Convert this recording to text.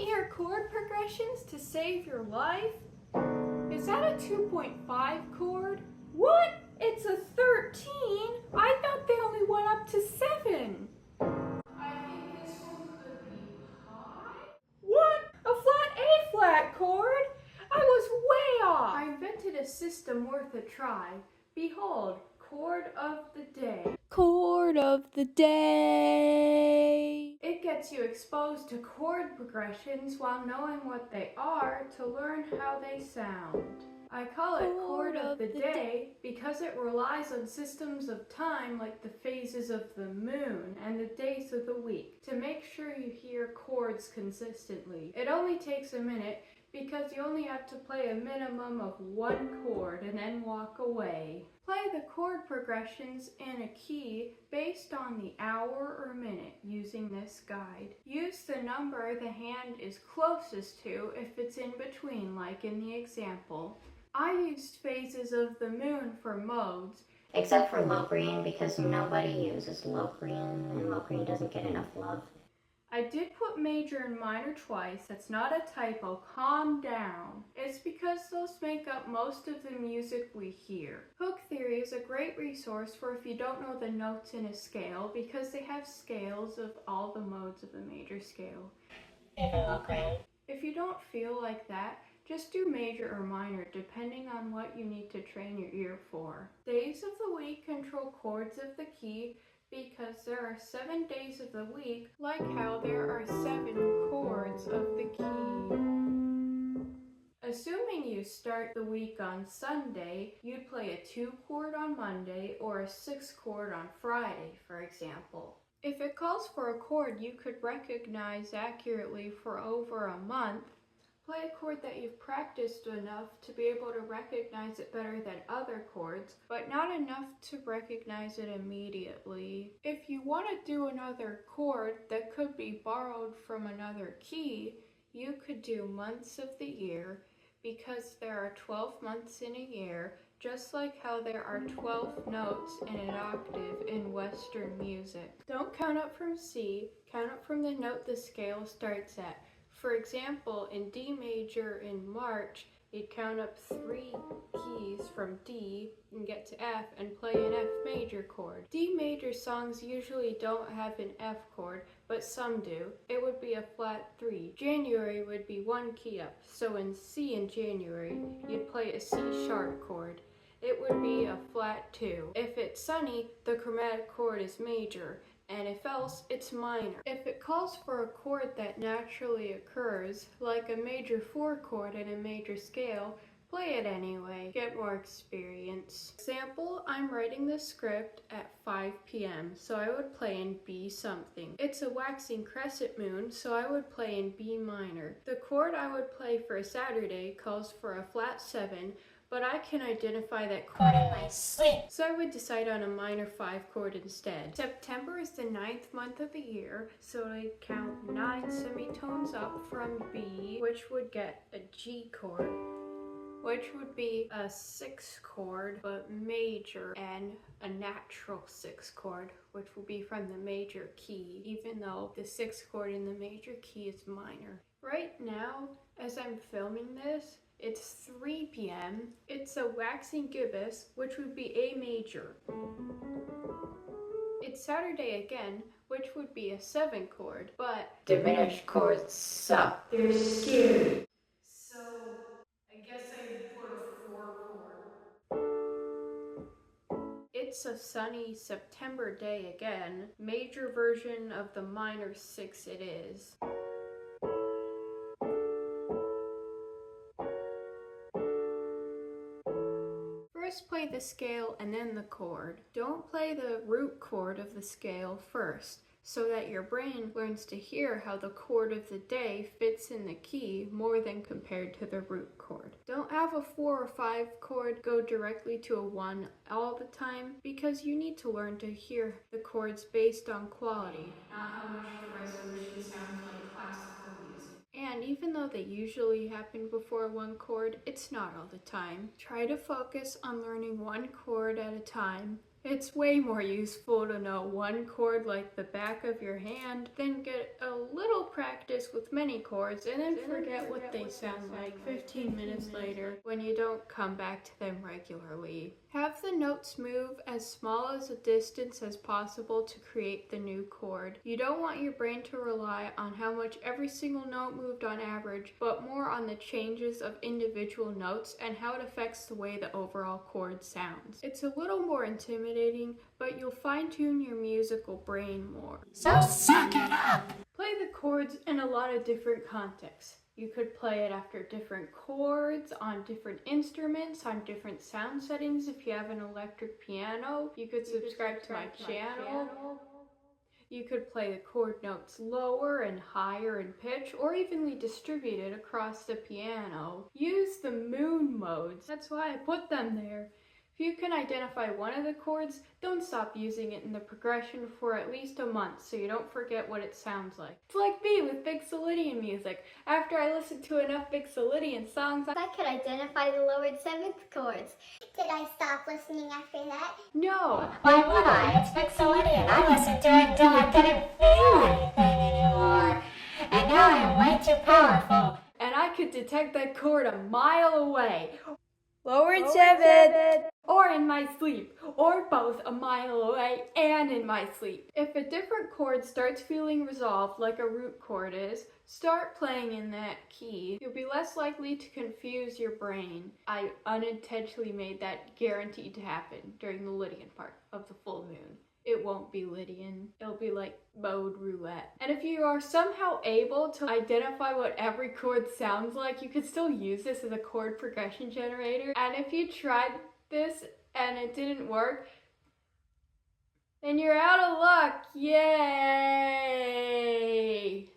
ear chord progressions to save your life? Is that a 2.5 chord? What? It's a 13? I thought they only went up to 7. I think this one could be high. What? A flat A flat chord? I was way off. I invented a system worth a try. Behold, chord of the day. Chord of the day. It gets you exposed to chord progressions while knowing what they are to learn how they sound. I call it chord of the day because it relies on systems of time like the phases of the moon and the days of the week to make sure you hear chords consistently. It only takes a minute because you only have to play a minimum of one chord and then walk away. Play the chord progressions in a key based on the hour or minute using this guide. Use the number the hand is closest to if it's in between, like in the example. I used phases of the moon for modes. Except for Locrian, because nobody uses Locrian, and Locrian doesn't get enough love. I did put major and minor twice. That's not a typo. Calm down. It's because those make up most of the music we hear. Hook theory is a great resource for if you don't know the notes in a scale because they have scales of all the modes of the major scale. Okay. If you don't feel like that, just do major or minor depending on what you need to train your ear for. Days of the week control chords of the key because there are 7 days of the week, like how there are 7 chords of the key. Assuming you start the week on Sunday, you'd play a 2 chord on Monday or a 6 chord on Friday, for example. If it calls for a chord you could recognize accurately for over a month, play a chord that you've practiced enough to be able to recognize it better than other chords, but not enough to recognize it immediately. If you want to do another chord that could be borrowed from another key, you could do months of the year because there are 12 months in a year, just like how there are 12 notes in an octave in Western music. Don't count up from C, count up from the note the scale starts at. For example, in D major in March, you'd count up 3 keys from D and get to F and play an F major chord. D major songs usually don't have an F chord, but some do. It would be a flat 3. January would be 1 key up, so in C in January, you'd play a C sharp chord. It would be a flat 2. If it's sunny, the chromatic chord is major, and if else, it's minor. If it calls for a chord that naturally occurs, like a major 4 chord in a major scale, play it anyway. Get more experience. Example, I'm writing the script at 5 p.m., so I would play in B something. It's a waxing crescent moon, so I would play in B minor. The chord I would play for a Saturday calls for a flat 7, but I can identify that chord in my sleep, so I would decide on a minor 5 chord instead. September is the 9th month of the year, so I count 9 semitones up from B, which would get a G chord, which would be a 6 chord, but major, and a natural 6 chord, which will be from the major key, even though the 6th chord in the major key is minor. Right now, as I'm filming this, it's 3 p.m. It's a waxing gibbous, which would be A major. It's Saturday again, which would be a 7 chord, but Diminished chords suck. they're scary. So, I guess I put a 4 chord. It's a sunny September day again, major version of the minor 6 it is. First play the scale and then the chord. Don't play the root chord of the scale first, so that your brain learns to hear how the chord of the day fits in the key more than compared to the root chord. Don't have a 4 or 5 chord go directly to a 1 all the time, because you need to learn to hear the chords based on quality, not how much the resolution sounds like classical music. And even though they usually happen before one chord, it's not all the time. Try to focus on learning one chord at a time It's way more useful to know one chord like the back of your hand than get a little practice with many chords and then forget what they sound like 15 minutes later when you don't come back to them regularly. Have the notes move as small as a distance as possible to create the new chord. You don't want your brain to rely on how much every single note moved on average, but more on the changes of individual notes and how it affects the way the overall chord sounds. It's a little more intimidating, but you'll fine-tune your musical brain more. So suck it up! Play the chords in a lot of different contexts. You could play it after different chords, on different instruments, on different sound settings. If you have an electric piano, you could subscribe to my channel. You could play the chord notes lower and higher in pitch, or evenly distributed across the piano. Use the moon modes. That's why I put them there. If you can identify one of the chords, don't stop using it in the progression for at least a month so you don't forget what it sounds like. It's like me with Vixolydian music. After I listened to enough Vixolydian songs, I could identify the lowered seventh chords. Did I stop listening after that? no. Why would I? It's Vixolydian. I listened to it until I couldn't feel anything anymore. And now I'm way too powerful. And I could detect that chord a mile away. Lowered seven. Or in my sleep, or both a mile away and in my sleep. If a different chord starts feeling resolved like a root chord is, start playing in that key. You'll be less likely to confuse your brain. I unintentionally made that guaranteed to happen during the Lydian part of the full moon. It won't be Lydian. It'll be like mode roulette. And if you are somehow able to identify what every chord sounds like, you could still use this as a chord progression generator. And if you tried this and it didn't work, then you're out of luck. Yay!